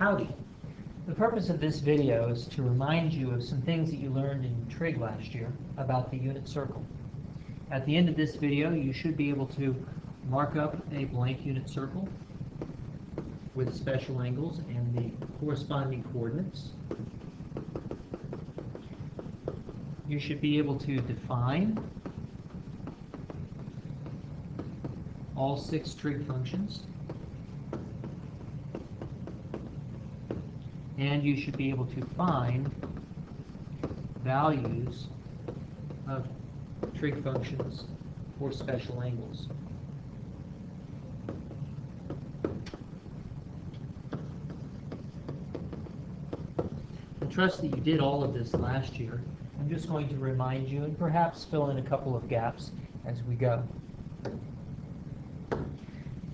Howdy. The purpose of this video is to remind you of some things that you learned in trig last year about the unit circle. At the end of this video, you should be able to mark up a blank unit circle with special angles and the corresponding coordinates. You should be able to define all 6 trig functions. And you should be able to find values of trig functions for special angles. I trust that you did all of this last year. I'm just going to remind you and perhaps fill in a couple of gaps as we go.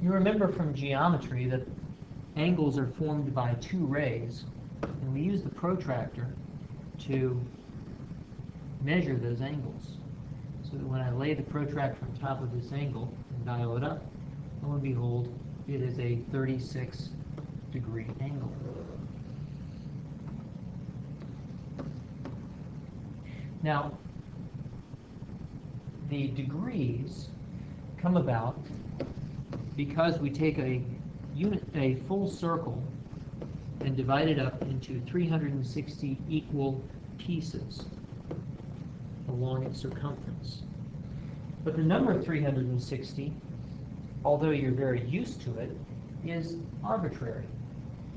You remember from geometry that angles are formed by 2 rays, and we use the protractor to measure those angles. So that when I lay the protractor on top of this angle and dial it up, lo and behold, it is a 36-degree angle. Now, the degrees come about because we take a full circle and divide it up into 360 equal pieces along its circumference. But the number 360, although you're very used to it, is arbitrary.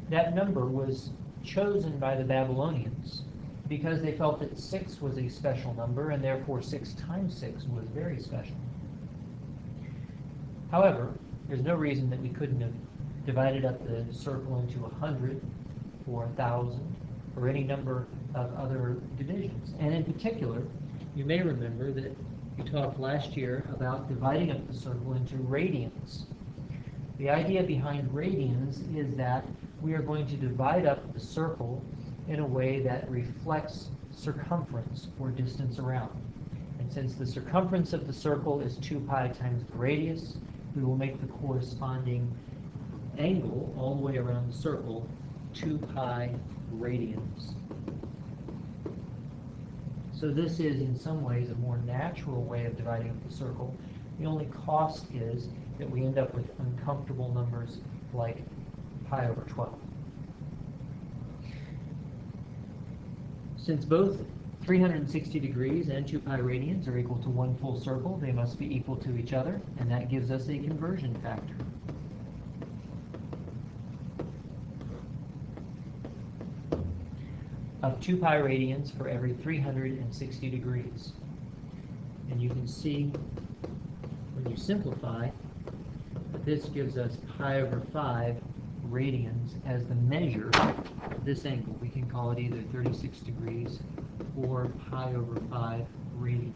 That number was chosen by the Babylonians because they felt that 6 was a special number, and therefore 6 times 6 was very special. However, there's no reason that we couldn't have divided up the circle into 100 or 1,000 or any number of other divisions. And in particular, you may remember that we talked last year about dividing up the circle into radians. The idea behind radians is that we are going to divide up the circle in a way that reflects circumference or distance around. And since the circumference of the circle is 2 pi times the radius, we will make the corresponding angle all the way around the circle 2 pi radians. So this is in some ways a more natural way of dividing up the circle. The only cost is that we end up with uncomfortable numbers like pi over 12. Since both 360 degrees and 2 pi radians are equal to 1 full circle, they must be equal to each other, and that gives us a conversion factor. Of 2 pi radians for every 360 degrees. And you can see, when you simplify, that this gives us pi over 5 radians as the measure of this angle. We can call it either 36 degrees or pi over 5 radians.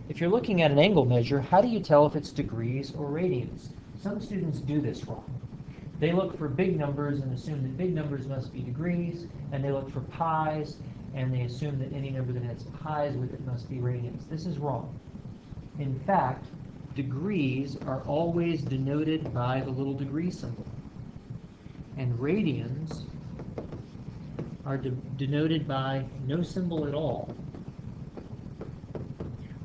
If you're looking at an angle measure, how do you tell if it's degrees or radians? Some students do this wrong. They look for big numbers and assume that big numbers must be degrees, and they look for pi's and they assume that any number that has pi's with it must be radians. This is wrong. In fact, degrees are always denoted by the little degree symbol, and radians are denoted by no symbol at all,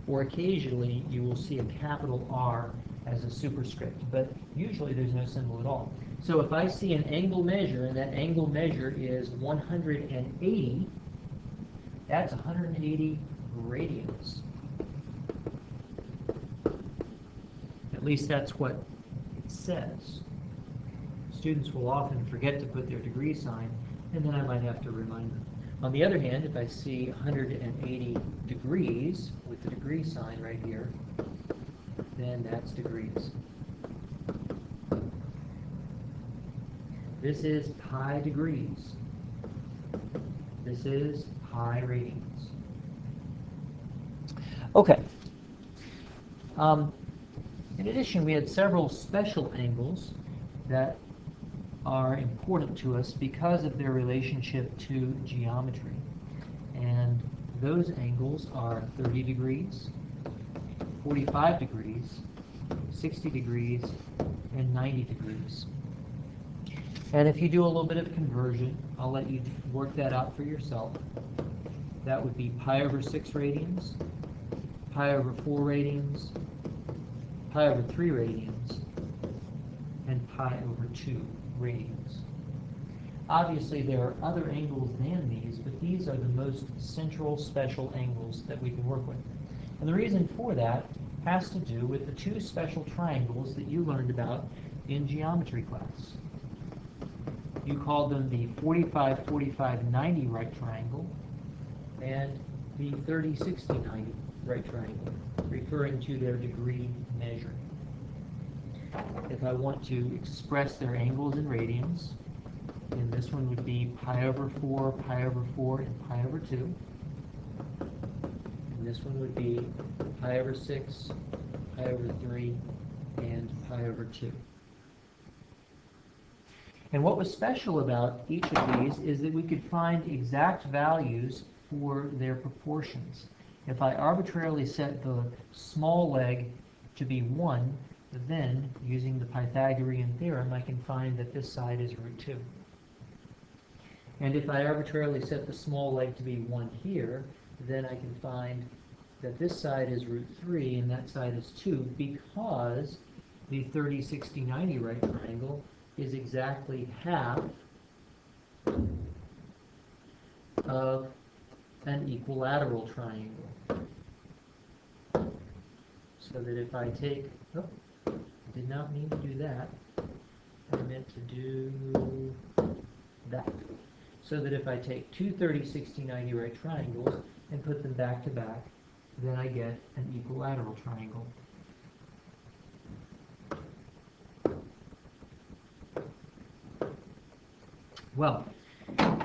or occasionally you will see a capital R as a superscript, but usually there's no symbol at all. So if I see an angle measure, and that angle measure is 180, that's 180 radians. At least that's what it says. Students will often forget to put their degree sign, and then I might have to remind them. On the other hand, if I see 180 degrees with the degree sign right here, then that's degrees. This is pi degrees. This is pi radians. Okay. In addition, we had several special angles that are important to us because of their relationship to geometry. And those angles are 30 degrees, 45 degrees, 60 degrees, and 90 degrees. And if you do a little bit of conversion, I'll let you work that out for yourself. That would be pi over 6 radians, pi over 4 radians, pi over 3 radians, and pi over 2 radians. Obviously, there are other angles than these, but these are the most central special angles that we can work with. And the reason for that has to do with the two special triangles that you learned about in geometry class. You called them the 45-45-90 right triangle and the 30-60-90 right triangle, referring to their degree measuring. If I want to express their angles in radians, then this one would be pi over 4, and pi over 2. And this one would be pi over 6, pi over 3, and pi over 2. And what was special about each of these is that we could find exact values for their proportions. If I arbitrarily set the small leg to be 1, then, using the Pythagorean theorem, I can find that this side is root 2. And if I arbitrarily set the small leg to be 1 here, then I can find that this side is root 3 and that side is 2, because the 30-60-90 right triangle is exactly half of an equilateral triangle. So that if I take, oh, I did not mean to do that. I meant to do that. So that if I take two 30-60-90 right triangles and put them back to back, then I get an equilateral triangle. Well,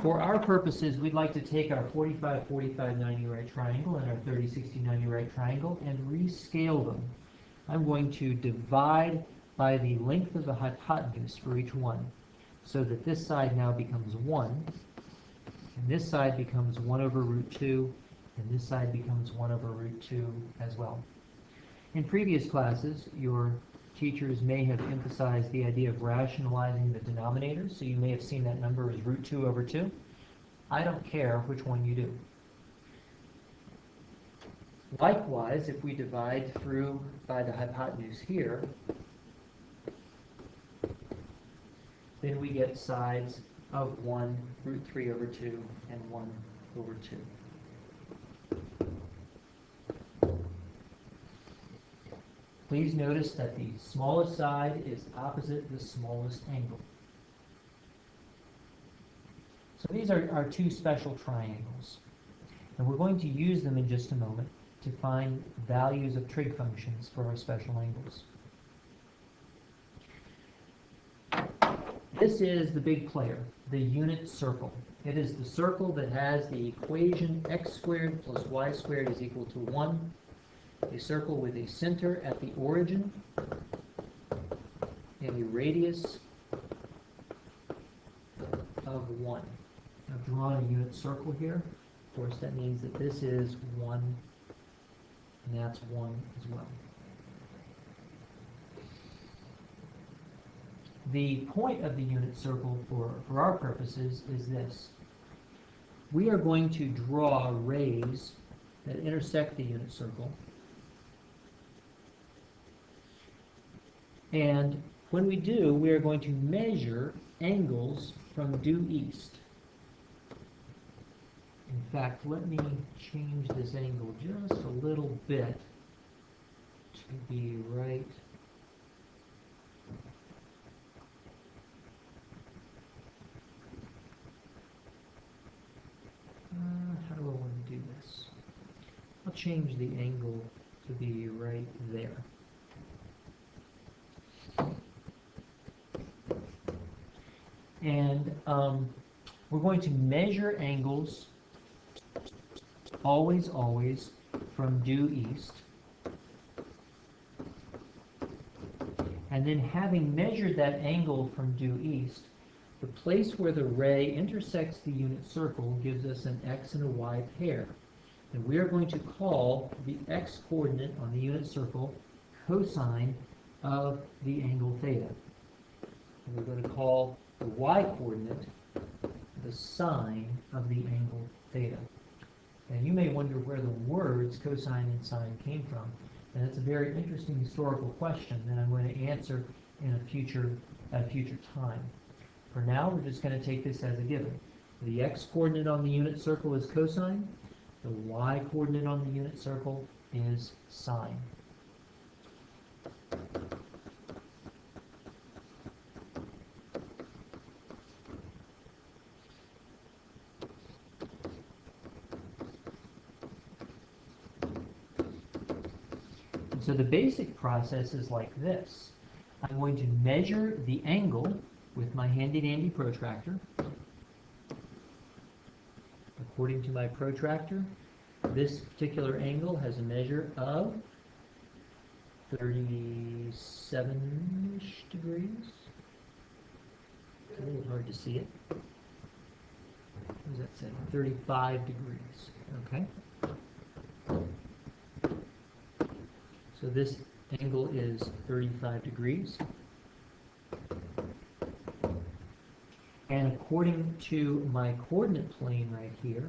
for our purposes, we'd like to take our 45-45-90 right triangle and our 30-60-90 right triangle and rescale them. I'm going to divide by the length of the hypotenuse for each one, so that this side now becomes 1, and this side becomes 1 over root 2, and this side becomes 1 over root 2 as well. In previous classes, your teachers may have emphasized the idea of rationalizing the denominators, so you may have seen that number as root 2 over 2. I don't care which one you do. Likewise, if we divide through by the hypotenuse here, then we get sides of 1 root 3 over 2 and 1 over 2. Please notice that the smallest side is opposite the smallest angle. So these are our two special triangles. And we're going to use them in just a moment to find values of trig functions for our special angles. This is the big player, the unit circle. It is the circle that has the equation x squared plus y squared is equal to 1. A circle with a center at the origin and a radius of 1. I've drawn a unit circle here. Of course, that means that this is 1 and that's 1 as well. The point of the unit circle for our purposes is this. We are going to draw rays that intersect the unit circle. And when we do, we are going to measure angles from due east. In fact, let me change this angle just a little bit to be right. How do I want to do this? I'll change the angle to be right there. And we're going to measure angles always from due east. And then having measured that angle from due east, the place where the ray intersects the unit circle gives us an x and a y pair. And we are going to call the x-coordinate on the unit circle cosine of the angle theta. we're going to call the y-coordinate the sine of the angle theta. And you may wonder where the words cosine and sine came from. And it's a very interesting historical question that I'm going to answer in a future time. For now, we're just going to take this as a given. The x-coordinate on the unit circle is cosine. The y-coordinate on the unit circle is sine. So the basic process is like this. I'm going to measure the angle with my handy-dandy protractor. According to my protractor, this particular angle has a measure of 37-ish degrees. It's a little hard to see it. What does that say? 35 degrees. Okay. So this angle is 35 degrees. And according to my coordinate plane right here,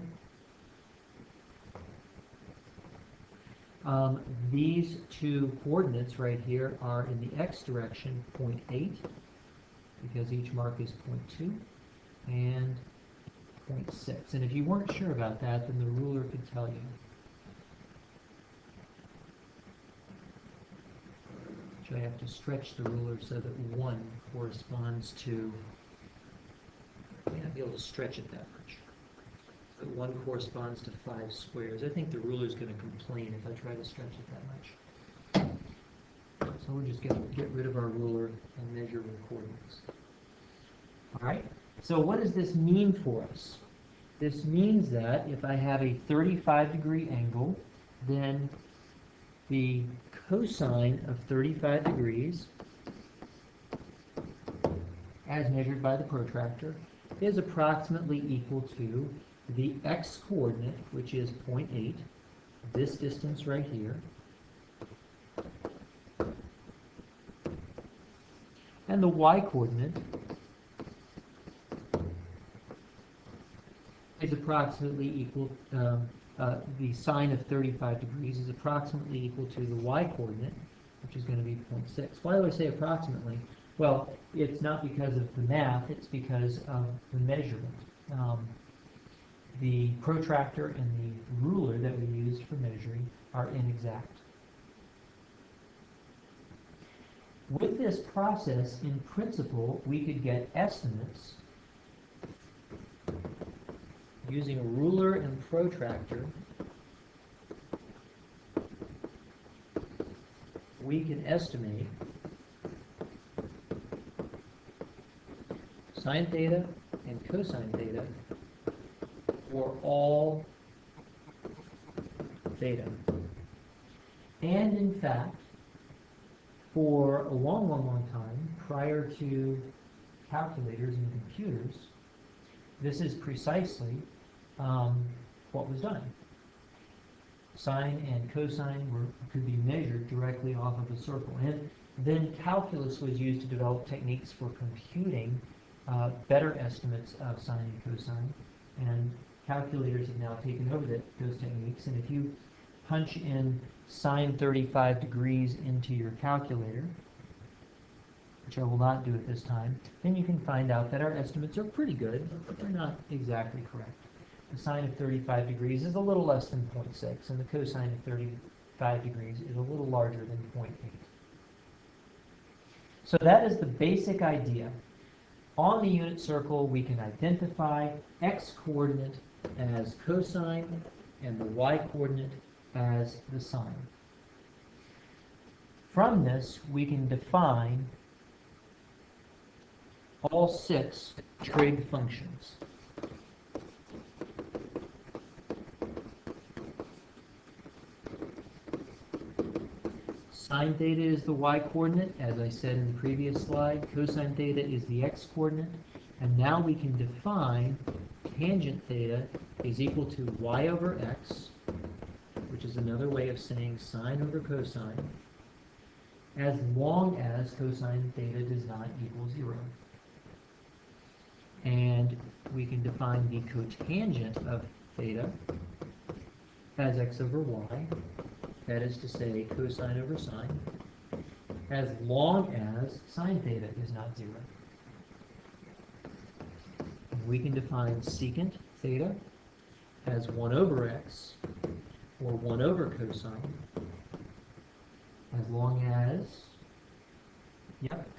these two coordinates right here are in the x direction 0.8, because each mark is 0.2, and 0.6. And if you weren't sure about that, then the ruler could tell you. I have to stretch the ruler so that 1 corresponds to, I may not be able to stretch it that much, but 1 corresponds to 5 squares. I think the ruler is going to complain if I try to stretch it that much. So we're just going to get rid of our ruler and measure with coordinates. All right, so what does this mean for us? This means that if I have a 35-degree angle, then the cosine of 35 degrees, as measured by the protractor, is approximately equal to the x-coordinate, which is 0.8, this distance right here, and the y-coordinate is approximately equal, the sine of 35 degrees is approximately equal to the y-coordinate, which is going to be 0.6. Why do I say approximately? Well, it's not because of the math, it's because of the measurement. The protractor and the ruler that we used for measuring are inexact. With this process, in principle, we could get estimates using a ruler and protractor. We can estimate sine theta and cosine theta for all theta. And in fact, for a long, long, long time, prior to calculators and computers, this is precisely what was done. Sine and cosine could be measured directly off of a circle. And then calculus was used to develop techniques for computing better estimates of sine and cosine. And calculators have now taken over those techniques. And if you punch in sine 35 degrees into your calculator, which I will not do at this time, then you can find out that our estimates are pretty good, but they're not exactly correct. The sine of 35 degrees is a little less than 0.6, and the cosine of 35 degrees is a little larger than 0.8. So that is the basic idea. On the unit circle, we can identify x-coordinate as cosine and the y-coordinate as the sine. From this, we can define all 6 trig functions. Sine theta is the y-coordinate, as I said in the previous slide. Cosine theta is the x-coordinate. And now we can define tangent theta is equal to y over x, which is another way of saying sine over cosine, as long as cosine theta does not equal 0. we can define the cotangent of theta as x over y, that is to say cosine over sine, as long as sine theta is not 0. And we can define secant theta as 1 over x, or 1 over cosine, as long as,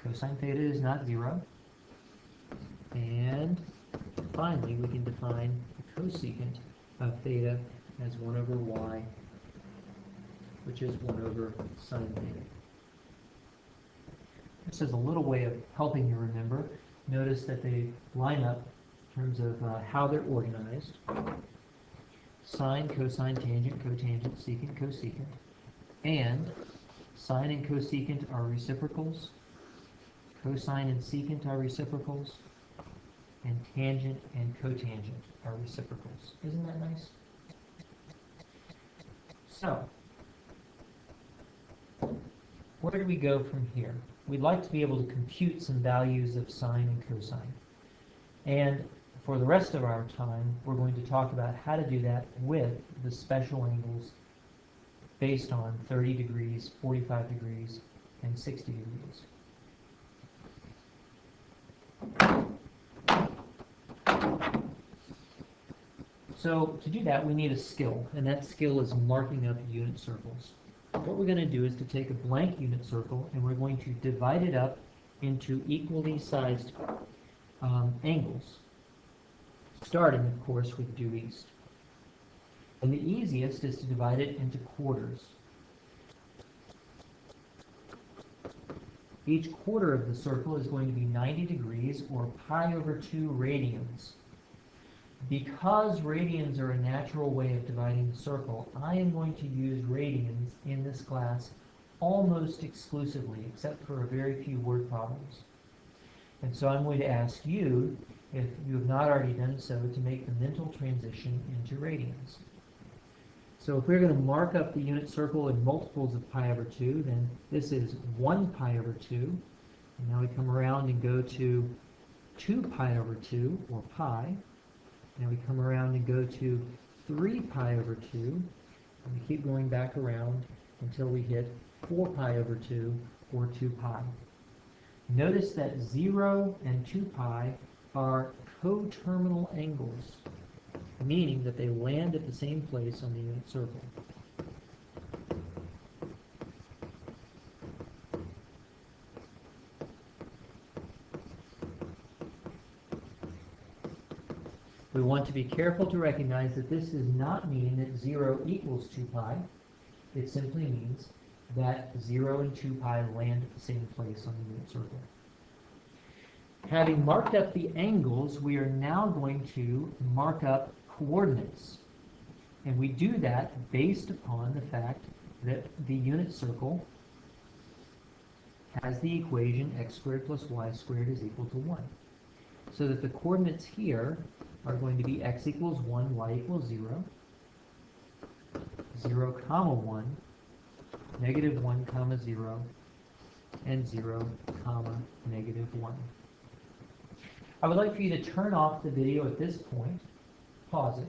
cosine theta is not 0. And finally, we can define the cosecant of theta as 1 over y, which is 1 over sine theta. This is a little way of helping you remember. Notice that they line up in terms of how they're organized. Sine, cosine, tangent, cotangent, secant, cosecant. And sine and cosecant are reciprocals. Cosine and secant are reciprocals. And tangent and cotangent are reciprocals. Isn't that nice? So, where do we go from here? We'd like to be able to compute some values of sine and cosine. And for the rest of our time, we're going to talk about how to do that with the special angles based on 30 degrees, 45 degrees, and 60 degrees. So to do that, we need a skill, and that skill is marking up unit circles. What we're going to do is to take a blank unit circle, and we're going to divide it up into equally sized angles, starting, of course, with due east. And the easiest is to divide it into quarters. Each quarter of the circle is going to be 90 degrees, or pi over 2 radians. Because radians are a natural way of dividing the circle, I am going to use radians in this class almost exclusively, except for a very few word problems. And so I'm going to ask you, if you have not already done so, to make the mental transition into radians. So if we're going to mark up the unit circle in multiples of pi over 2, then this is 1 pi over 2. And now we come around and go to 2 pi over 2, or pi. Now we come around and go to 3 pi over 2, and we keep going back around until we hit 4 pi over 2, or 2 pi. Notice that 0 and 2 pi are coterminal angles, meaning that they land at the same place on the unit circle. We want to be careful to recognize that this does not mean that 0 equals 2 pi. It simply means that 0 and 2 pi land at the same place on the unit circle. Having marked up the angles, we are now going to mark up coordinates. And we do that based upon the fact that the unit circle has the equation x squared plus y squared is equal to 1. So that the coordinates here are going to be x equals 1, y equals 0, 0, comma 1, negative 1, comma 0, and 0, comma negative 1. I would like for you to turn off the video at this point, pause it,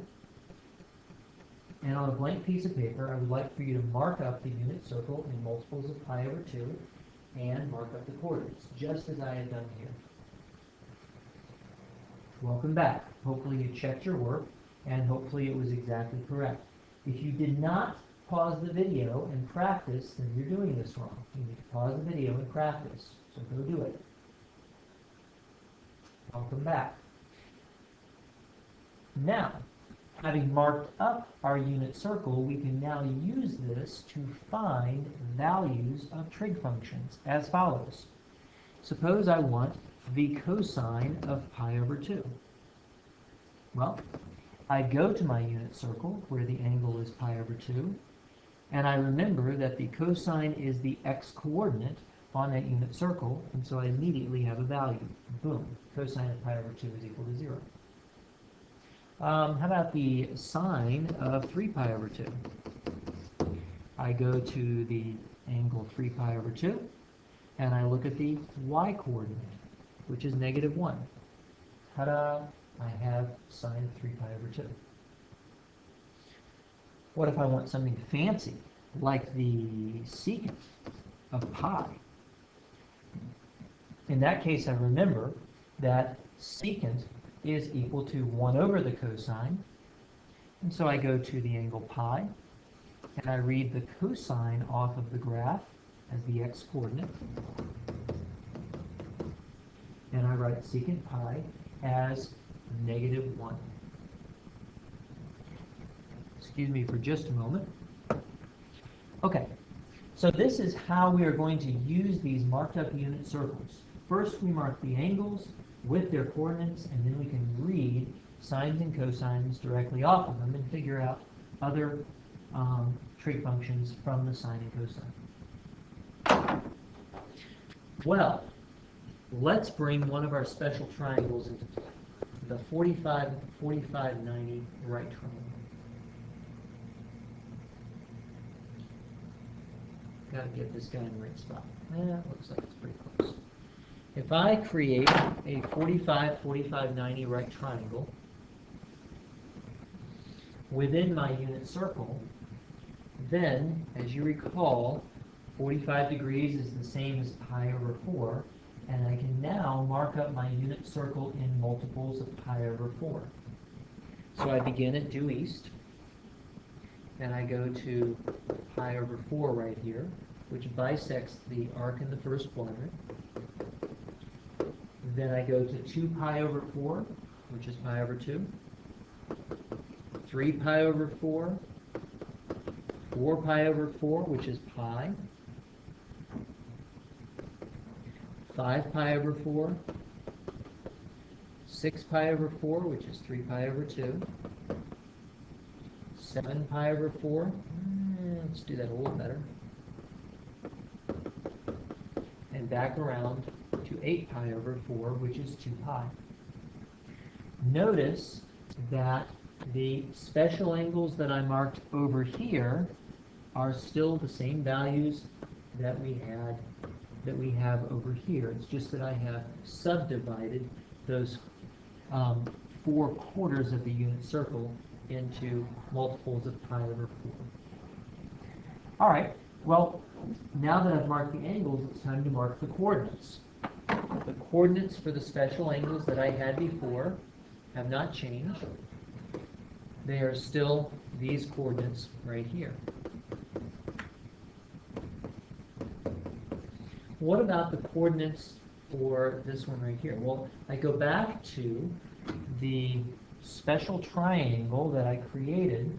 and on a blank piece of paper, I would like for you to mark up the unit circle in multiples of pi over 2 and mark up the coordinates, just as I have done here. Welcome back. Hopefully you checked your work, and hopefully it was exactly correct. If you did not pause the video and practice, then you're doing this wrong. You need to pause the video and practice, so go do it. Welcome back. Now, having marked up our unit circle, we can now use this to find values of trig functions as follows. Suppose I want the cosine of pi over 2. Well, I go to my unit circle where the angle is pi over 2, and I remember that the cosine is the x-coordinate on that unit circle, and so I immediately have a value. Boom, cosine of pi over 2 is equal to 0. How about the sine of 3 pi over 2? I go to the angle 3 pi over 2, and I look at the y-coordinate, which is negative 1. Ta-da! I have sine of 3 pi over 2. What if I want something fancy, like the secant of pi? In that case, I remember that secant is equal to 1 over the cosine. And so I go to the angle pi, and I read the cosine off of the graph as the x-coordinate. And I write secant pi as -1. Excuse me for just a moment. Okay, so this is how we are going to use these marked up unit circles. First, we mark the angles with their coordinates, and then we can read sines and cosines directly off of them and figure out other trig functions from the sine and cosine. Well, let's bring one of our special triangles into play, the 45, 45, 90 right triangle. Got to get this guy in the right spot. Looks like it's pretty close. If I create a 45, 45, 90 right triangle within my unit circle, then, as you recall, 45 degrees is the same as pi over 4, and I can now mark up my unit circle in multiples of pi over 4. So I begin at due east, and I go to pi over 4 right here, which bisects the arc in the first quadrant. Then I go to 2 pi over 4, which is pi over 2, 3 pi over 4, 4 pi over 4, which is pi, 5 pi over 4, 6 pi over 4, which is 3 pi over 2, 7 pi over 4, let's do that a little better, and back around to 8 pi over 4, which is 2 pi. Notice that the special angles that I marked over here are still the same values that we have over here. It's just that I have subdivided those 4 quarters of the unit circle into multiples of pi over 4. All right, well, now that I've marked the angles, it's time to mark the coordinates. The coordinates for the special angles that I had before have not changed. They are still these coordinates right here. What about the coordinates for this one right here? Well, I go back to the special triangle that I created,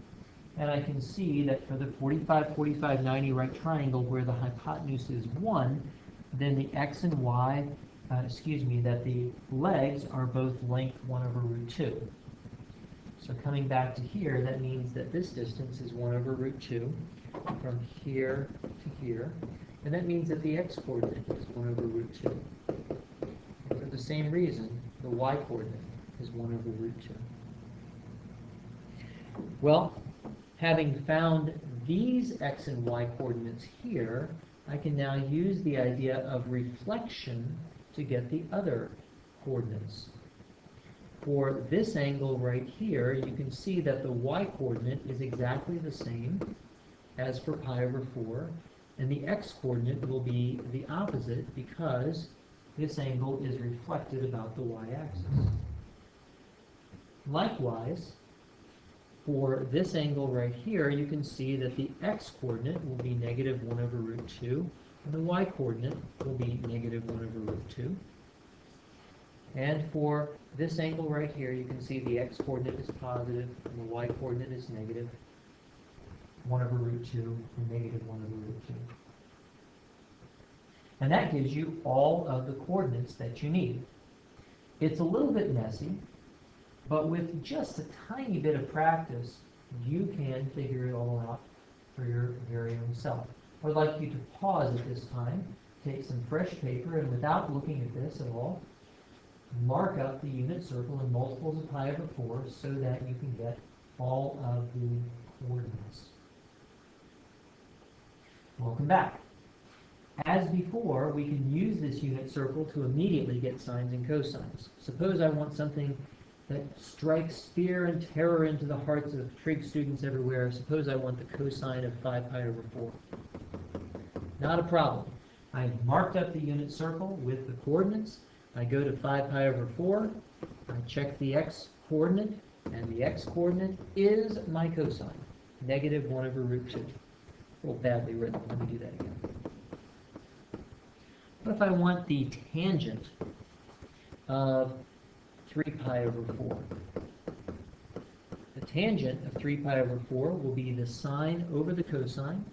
and I can see that for the 45, 45, 90 right triangle where the hypotenuse is 1, then the x and y, that the legs are both length 1 over root 2. So coming back to here, that means that this distance is 1 over root 2 from here to here. And that means that the x-coordinate is 1 over root 2. And for the same reason, the y-coordinate is 1 over root 2. Well, having found these x and y coordinates here, I can now use the idea of reflection to get the other coordinates. For this angle right here, you can see that the y-coordinate is exactly the same as for pi over 4, and the x-coordinate will be the opposite because this angle is reflected about the y-axis. Likewise, for this angle right here, you can see that the x-coordinate will be negative 1 over root 2, and the y-coordinate will be negative 1 over root 2. And for this angle right here, you can see the x-coordinate is positive, and the y-coordinate is negative 1 over root 2, and negative 1 over root 2. And that gives you all of the coordinates that you need. It's a little bit messy, but with just a tiny bit of practice, you can figure it all out for your very own self. I would like you to pause at this time, take some fresh paper, and without looking at this at all, mark up the unit circle in multiples of pi over 4 so that you can get all of the coordinates. Welcome back. As before, we can use this unit circle to immediately get sines and cosines. Suppose I want something that strikes fear and terror into the hearts of trig students everywhere. Suppose I want the cosine of 5 pi over 4. Not a problem. I've marked up the unit circle with the coordinates. I go to 5 pi over 4. I check the x coordinate, and the x coordinate is my cosine, negative 1 over root 2. A little badly written. Let me do that again. What if I want the tangent of 3 pi over 4? The tangent of 3 pi over 4 will be the sine over the cosine.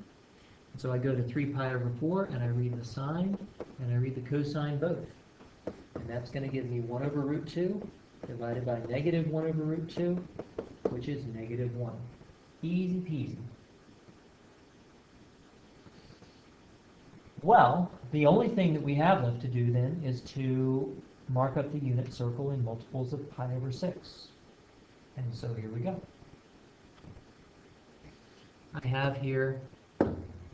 So I go to 3 pi over 4, and I read the sine, and I read the cosine both. And that's going to give me 1 over root 2 divided by negative 1 over root 2, which is negative 1. Easy peasy. Well, the only thing that we have left to do then is to mark up the unit circle in multiples of pi over 6. And so here we go. I have here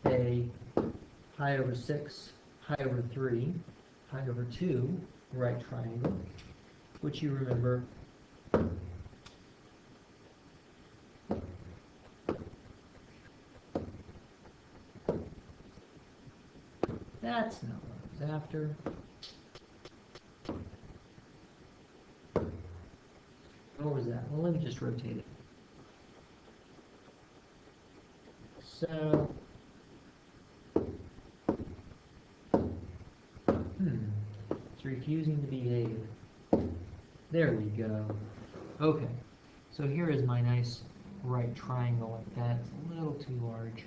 a pi over 6, pi over 3, pi over 2 right triangle, which you remember that's not what I was after. What was that? Well, let me just rotate it. So, it's refusing to behave. There we go. Okay, so here is my nice right triangle like that. It's a little too large.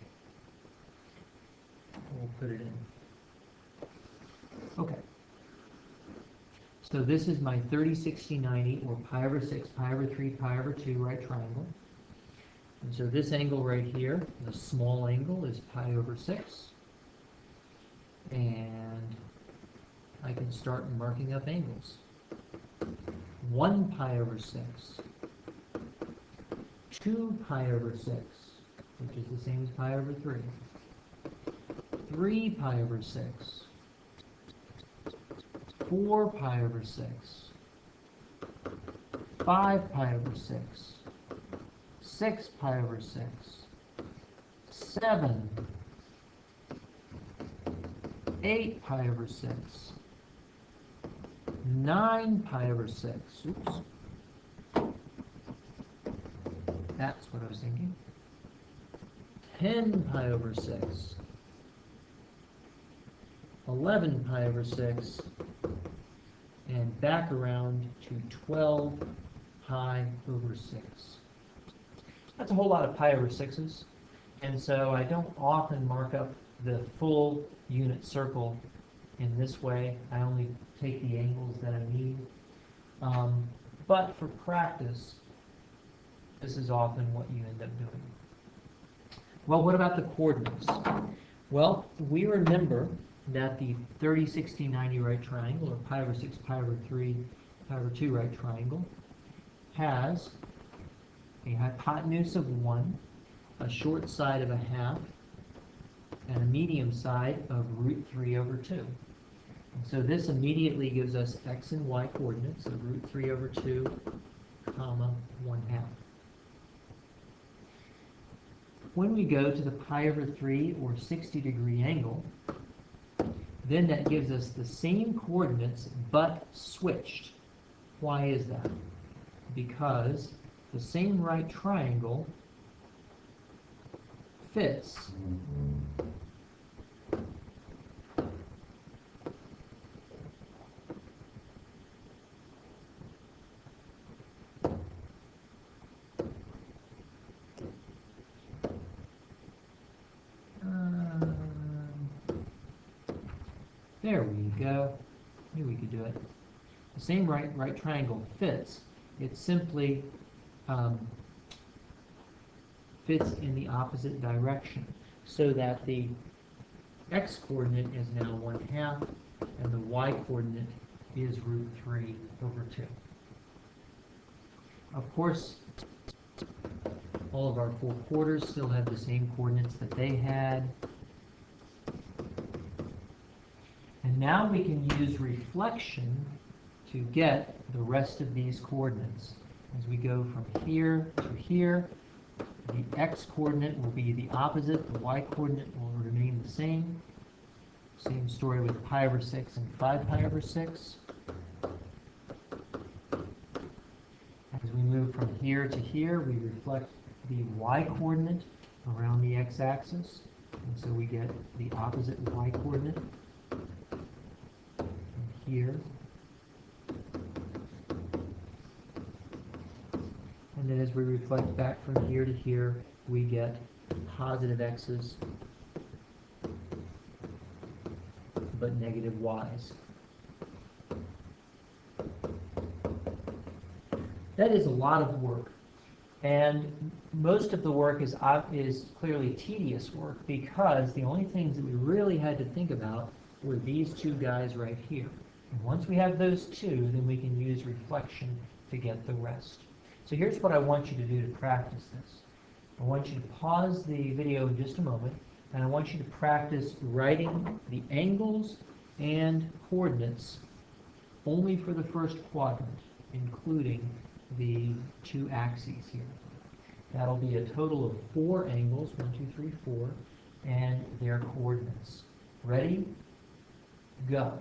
We'll put it in. Okay. So this is my 30, 60, 90, or pi over 6, pi over 3, pi over 2 right triangle. And so this angle right here, the small angle, is pi over 6. And I can start marking up angles. 1 pi over 6. 2 pi over 6, which is the same as pi over 3. 3 pi over 6. 4 pi over 6. 5 pi over 6. 6 pi over 6. 7. 8 pi over 6. 9 pi over 6. Oops. That's what I was thinking. 10 pi over 6. 11 pi over 6. And back around to 12 pi over 6. That's a whole lot of pi over 6s. And so I don't often mark up the full unit circle in this way. I only take the angles that I need. But for practice, this is often what you end up doing. Well, what about the coordinates? Well, we remember that the 30, 60, 90 right triangle, or pi over 6, pi over 3, pi over 2 right triangle, has a hypotenuse of 1, a short side of a half, and a medium side of root 3 over 2. And so this immediately gives us x and y coordinates of root 3 over 2, comma, 1/2. When we go to the pi over 3 or 60-degree angle, then that gives us the same coordinates but switched. Why is that? Because the same right triangle fits there we go. Knew we could do it. The same right triangle fits. It simply fits in the opposite direction, so that the x coordinate is now 1/2, and the y coordinate is root 3 over 2. Of course, all of our 4 quarters still have the same coordinates that they had. And now we can use reflection to get the rest of these coordinates. As we go from here to here, the x-coordinate will be the opposite, the y-coordinate will remain the same. Same story with pi over 6 and 5 pi over 6. As we move from here to here, we reflect the y-coordinate around the x-axis, and so we get the opposite y-coordinate here. And then as we reflect back from here to here, we get positive x's, but negative y's. That is a lot of work, and most of the work is clearly tedious work because the only things that we really had to think about were these two guys right here. And once we have those two, then we can use reflection to get the rest. So here's what I want you to do to practice this. I want you to pause the video in just a moment, and I want you to practice writing the angles and coordinates only for the first quadrant, including the two axes here. That'll be a total of 4 angles, 1, 2, 3, 4, and their coordinates. Ready? Go.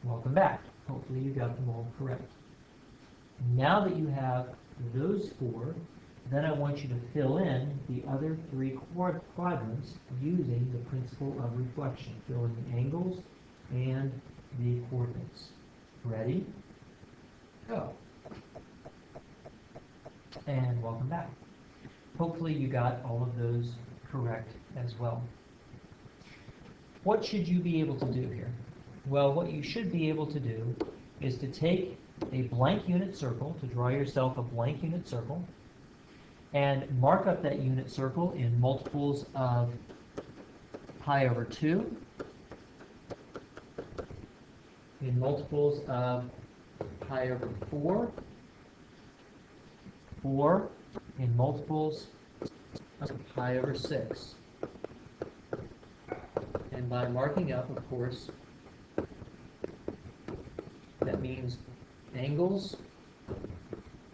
Welcome back. Hopefully you got them all correct. Now that you have those 4, then I want you to fill in the other 3 quadrants using the principle of reflection. Fill in the angles and the coordinates. Ready? Go. And welcome back. Hopefully you got all of those correct as well. What should you be able to do here? Well, what you should be able to do is to take a blank unit circle, to draw yourself a blank unit circle, and mark up that unit circle in multiples of pi over 2, in multiples of pi over 4, 4 in multiples of pi over 6. And by marking up, of course, that means angles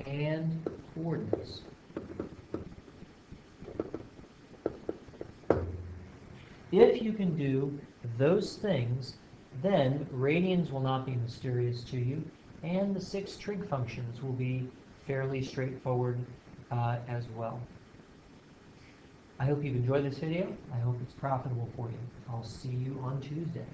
and coordinates. If you can do those things, then radians will not be mysterious to you, and the 6 trig functions will be fairly straightforward as well. I hope you've enjoyed this video. I hope it's profitable for you. I'll see you on Tuesday.